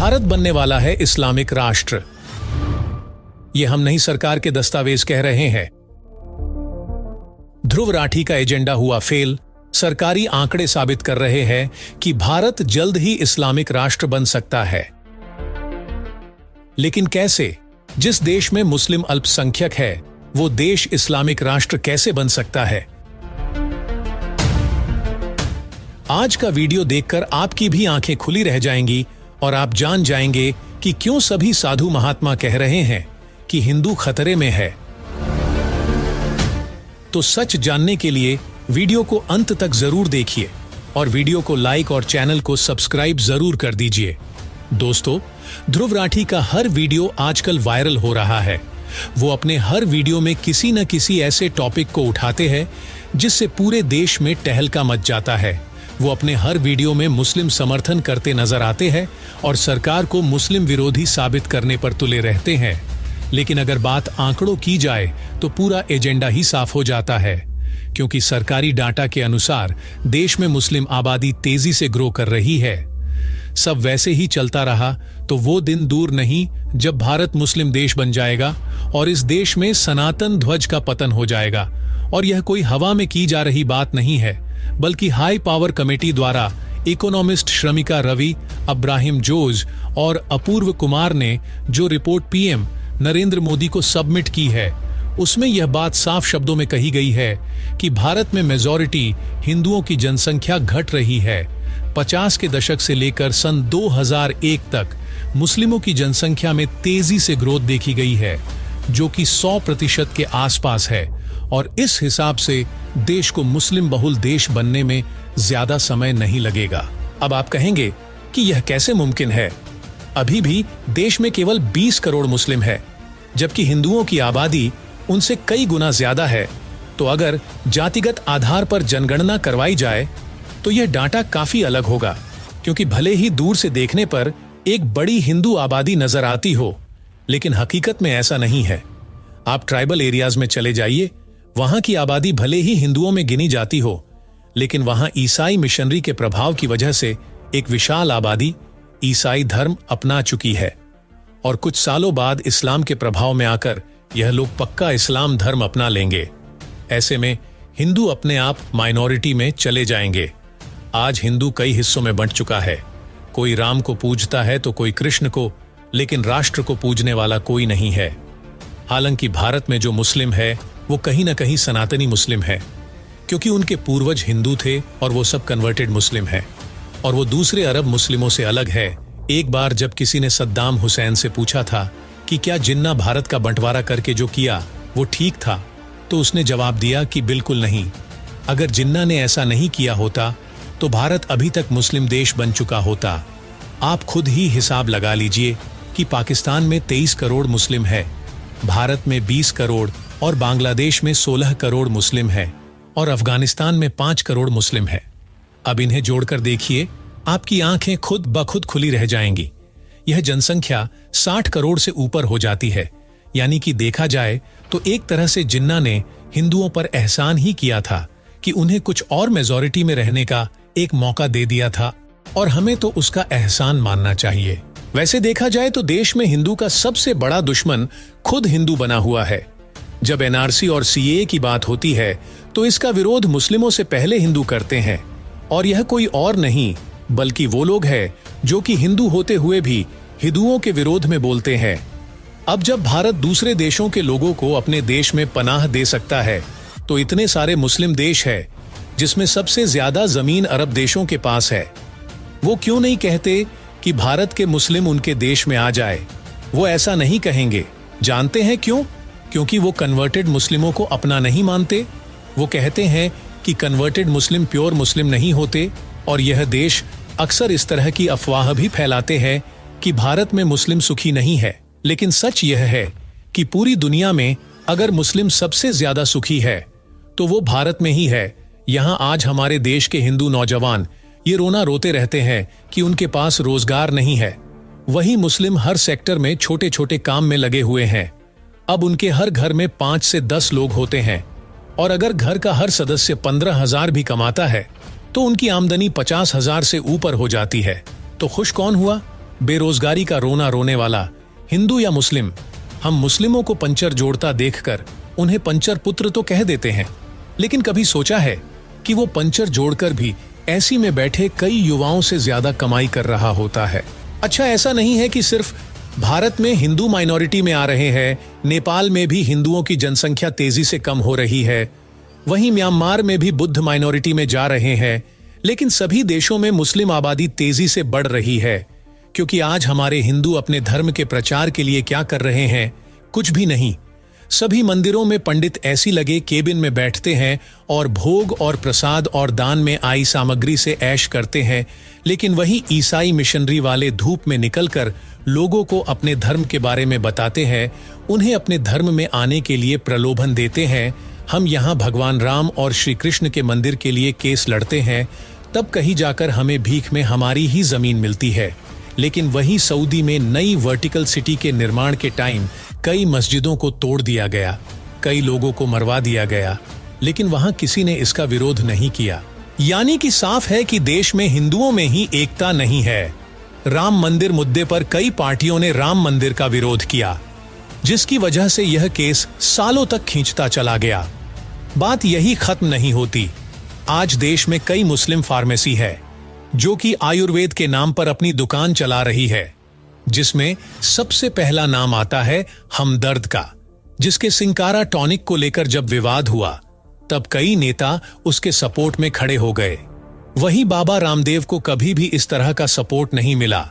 भारत बनने वाला है इस्लामिक राष्ट्र। ये हम नहीं, सरकार के दस्तावेज कह रहे हैं। ध्रुव राठी का एजेंडा हुआ फेल। सरकारी आंकड़े साबित कर रहे हैं कि भारत जल्द ही इस्लामिक राष्ट्र बन सकता है। लेकिन कैसे? जिस देश में मुस्लिम अल्पसंख्यक है, वो देश इस्लामिक राष्ट्र कैसे बन सकता है? आज का वीडियो देखकर आपकी भी आंखें खुली रह जाएंगी और आप जान जाएंगे कि क्यों सभी साधु महात्मा कह रहे हैं कि हिंदू खतरे में है। तो सच जानने के लिए वीडियो को अंत तक जरूर देखिए और वीडियो को लाइक और चैनल को सब्सक्राइब जरूर कर दीजिए। दोस्तों, ध्रुव राठी का हर वीडियो आजकल वायरल हो रहा है। वो अपने हर वीडियो में किसी न किसी ऐसे टॉपिक को उठाते हैं जिससे पूरे देश में टहलका मच जाता है। वो अपने हर वीडियो में मुस्लिम समर्थन करते नजर आते हैं और सरकार को मुस्लिम विरोधी साबित करने पर तुले रहते हैं। लेकिन अगर बात आंकड़ों की जाए तो पूरा एजेंडा ही साफ हो जाता है, क्योंकि सरकारी डाटा के अनुसार देश में मुस्लिम आबादी तेजी से ग्रो कर रही है। सब वैसे ही चलता रहा तो वो दिन दूर नहीं जब भारत मुस्लिम देश बन जाएगा और इस देश में सनातन ध्वज का पतन हो जाएगा। और यह कोई हवा में की जा रही बात नहीं है, बल्कि हाई पावर कमेटी द्वारा इकोनॉमिस्ट श्रमिका रवि, अब्राहिम जोज और अपूर्व कुमार ने जो रिपोर्ट पीएम नरेंद्र मोदी को सबमिट की है, उसमें यह बात साफ शब्दों में कही गई है कि भारत में मेजॉरिटी हिंदुओं की जनसंख्या घट रही है। 50 के दशक से लेकर सन 2001 तक मुस्लिमों की जनसंख्या में तेजी से ग्रोथ देखी गई है, जो कि 100% के आसपास है। और इस हिसाब से देश को मुस्लिम बहुल देश बनने में ज्यादा समय नहीं लगेगा। अब आप कहेंगे कि यह कैसे मुमकिन है? अभी भी देश में केवल 20 करोड़ मुस्लिम है, जबकि हिंदुओं की आबादी उनसे कई गुना ज्यादा है। तो अगर जातिगत आधार पर जनगणना करवाई जाए तो यह डाटा काफी अलग होगा, क्योंकि भले ही दूर से देखने पर एक बड़ी हिंदू आबादी नजर आती हो, लेकिन हकीकत में ऐसा नहीं है। आप ट्राइबल एरियाज में चले जाइए, वहां की आबादी भले ही हिंदुओं में गिनी जाती हो, लेकिन वहां ईसाई मिशनरी के प्रभाव की वजह से एक विशाल आबादी ईसाई धर्म अपना चुकी है। और कुछ सालों बाद इस्लाम के प्रभाव में आकर यह लोग पक्का इस्लाम धर्म अपना लेंगे। ऐसे में हिंदू अपने आप माइनॉरिटी में चले जाएंगे। आज हिंदू कई हिस्सों में बंट चुका है। कोई राम को पूजता है तो कोई कृष्ण को, लेकिन राष्ट्र को पूजने वाला कोई नहीं है। हालांकि भारत में जो मुस्लिम है वो कहीं ना कहीं सनातनी मुस्लिम है, क्योंकि उनके पूर्वज हिंदू थे और वो सब कन्वर्टेड मुस्लिम है। और वो दूसरे अरब मुस्लिमों से अलग है। एक बार जब किसी ने सद्दाम हुसैन से पूछा था कि क्या जिन्ना भारत का बंटवारा करके जो किया वो ठीक था, तो उसने जवाब दिया कि बिल्कुल नहीं। अगर जिन्ना ने ऐसा नहीं किया होता तो भारत अभी तक मुस्लिम देश बन चुका होता। आप खुद ही हिसाब लगा लीजिए कि पाकिस्तान में 23 करोड़ मुस्लिम है, भारत में 20 करोड़ और बांग्लादेश में 16 करोड़ मुस्लिम है और अफगानिस्तान में 5 करोड़ मुस्लिम है। अब इन्हें जोड़कर देखिए, आपकी आंखें खुद ब खुद खुली रह जाएंगी। यह जनसंख्या 60 करोड़ से ऊपर हो जाती है। यानी कि देखा जाए तो एक तरह से जिन्ना ने हिंदुओं पर एहसान ही किया था कि उन्हें कुछ और मेजॉरिटी में रहने का एक मौका दे दिया था, और हमें तो उसका एहसान मानना चाहिए। वैसे देखा जाए तो देश में हिंदू का सबसे बड़ा दुश्मन खुद हिंदू बना हुआ है। जब एनआरसी और सीएए की बात होती है तो इसका विरोध मुस्लिमों से पहले हिंदू करते हैं, और यह कोई और नहीं बल्कि वो लोग हैं जो कि हिंदू होते हुए भी हिंदुओं के विरोध में बोलते हैं। अब जब भारत दूसरे देशों के लोगों को अपने देश में पनाह दे सकता है, तो इतने सारे मुस्लिम देश है जिसमें सबसे ज्यादा जमीन अरब देशों के पास है, वो क्यों नहीं कहते कि भारत के मुस्लिम उनके देश में आ जाए? वो ऐसा नहीं कहेंगे। जानते हैं क्यों? क्योंकि वो कन्वर्टेड मुस्लिमों को अपना नहीं मानते। वो कहते हैं कि कन्वर्टेड मुस्लिम प्योर मुस्लिम नहीं होते, और यह देश अक्सर इस तरह की अफवाह भी फैलाते हैं कि भारत में मुस्लिम सुखी नहीं है। लेकिन सच यह है कि पूरी दुनिया में अगर मुस्लिम सबसे ज्यादा सुखी है तो वो भारत में ही है। यहाँ आज हमारे देश के हिंदू नौजवान ये रोना रोते रहते हैं कि उनके पास रोजगार नहीं है, वहीं मुस्लिम हर सेक्टर में छोटे छोटे काम में लगे हुए हैं। अब उनके हर घर में 5 से 10 लोग होते हैं, और अगर घर का हर सदस्य 15,000 भी कमाता है तो उनकी आमदनी 50,000 से ऊपर हो जाती है। तो खुश कौन हुआ? बेरोजगारी का रोना रोने वाला हिंदू या मुस्लिम, हम मुस्लिमों को पंचर जोड़ता देखकर उन्हें पंचर पुत्र तो कह देते हैं, लेकिन कभी सोचा है कि वो पंचर जोड़कर भी ऐसी में बैठे कई युवाओं से ज्यादा कमाई कर रहा होता है। अच्छा, ऐसा नहीं है कि सिर्फ भारत में हिंदू माइनॉरिटी में आ रहे हैं, नेपाल में भी हिंदुओं की जनसंख्या तेजी से कम हो रही है, वहीं म्यांमार में भी बुद्ध माइनॉरिटी में जा रहे हैं, लेकिन सभी देशों में मुस्लिम आबादी तेजी से बढ़ रही है, क्योंकि आज हमारे हिंदू अपने धर्म के प्रचार के लिए क्या कर रहे हैं? कुछ भी नहीं। सभी मंदिरों में पंडित ऐसी लगे केबिन में बैठते हैं और भोग और प्रसाद और दान में आई सामग्री से ऐश करते हैं, लेकिन वही ईसाई मिशनरी वाले धूप में निकलकर लोगों को अपने धर्म के बारे में बताते हैं, उन्हें अपने धर्म में आने के लिए प्रलोभन देते हैं। हम यहाँ भगवान राम और श्री कृष्ण के मंदिर के लिए केस लड़ते हैं, तब कहीं जाकर हमें भीख में हमारी ही जमीन मिलती है। लेकिन वही सऊदी में नई वर्टिकल सिटी के निर्माण के टाइम कई मस्जिदों को तोड़ दिया गया, कई लोगों को मरवा दिया गया, लेकिन वहां किसी ने इसका विरोध नहीं किया। यानी कि साफ है कि देश में हिंदुओं में ही एकता नहीं है। राम मंदिर मुद्दे पर कई पार्टियों ने राम मंदिर का विरोध किया, जिसकी वजह से यह केस सालों तक खींचता चला गया। बात यही खत्म नहीं होती। आज देश में कई मुस्लिम फार्मेसी है जो कि आयुर्वेद के नाम पर अपनी दुकान चला रही है, जिसमें सबसे पहला नाम आता है हमदर्द का, जिसके सिंकारा टॉनिक को लेकर जब विवाद हुआ तब कई नेता उसके सपोर्ट में खड़े हो गए। वहीं बाबा रामदेव को कभी भी इस तरह का सपोर्ट नहीं मिला,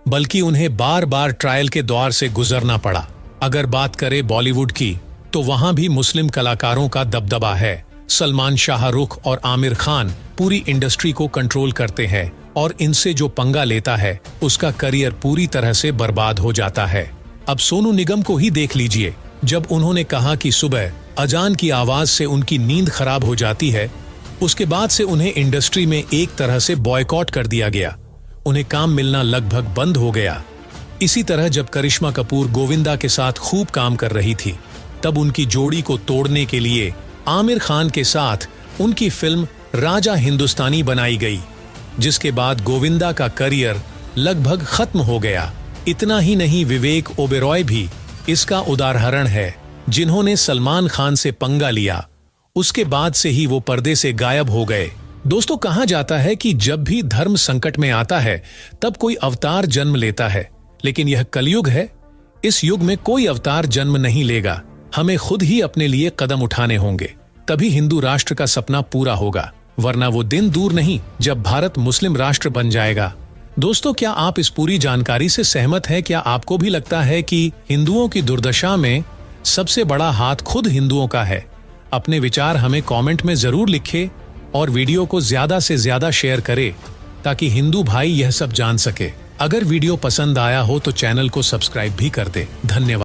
बल्कि उन्हें बार बार ट्रायल के दौर से गुजरना पड़ा। अगर बात करें बॉलीवुड की, तो वहां भी मुस्लिम कलाकारों का दबदबा है। सलमान, शाहरुख और आमिर खान पूरी इंडस्ट्री को कंट्रोल करते हैं और इनसे जो पंगा लेता है उसका करियर पूरी तरह से बर्बाद हो जाता है। अब सोनू निगम को ही देख लीजिए, जब उन्होंने कहा कि सुबह अजान की आवाज से उनकी नींद खराब हो जाती है, उसके बाद से उन्हें इंडस्ट्री में एक तरह से बॉयकॉट कर दिया गया, उन्हें काम मिलना लगभग बंद हो गया। इसी तरह जब करिश्मा कपूर गोविंदा के साथ खूब काम कर रही थी, तब उनकी जोड़ी को तोड़ने के लिए आमिर खान के साथ उनकी फिल्म राजा हिंदुस्तानी बनाई गई, जिसके बाद गोविंदा का करियर लगभग खत्म हो गया। इतना ही नहीं, विवेक ओबेरॉय भी इसका उदाहरण है, जिन्होंने सलमान खान से पंगा लिया, उसके बाद से ही वो पर्दे से गायब हो गए। दोस्तों, कहा जाता है कि जब भी धर्म संकट में आता है तब कोई अवतार जन्म लेता है, लेकिन यह कलयुग है। इस युग में कोई अवतार जन्म नहीं लेगा, हमें खुद ही अपने लिए कदम उठाने होंगे, तभी हिंदू राष्ट्र का सपना पूरा होगा, वरना वो दिन दूर नहीं जब भारत मुस्लिम राष्ट्र बन जाएगा। दोस्तों, क्या आप इस पूरी जानकारी से सहमत हैं? क्या आपको भी लगता है कि हिंदुओं की दुर्दशा में सबसे बड़ा हाथ खुद हिंदुओं का है? अपने विचार हमें कमेंट में जरूर लिखें और वीडियो को ज्यादा से ज्यादा शेयर करें, ताकि हिंदू भाई यह सब जान सके। अगर वीडियो पसंद आया हो तो चैनल को सब्सक्राइब भी कर दे। धन्यवाद।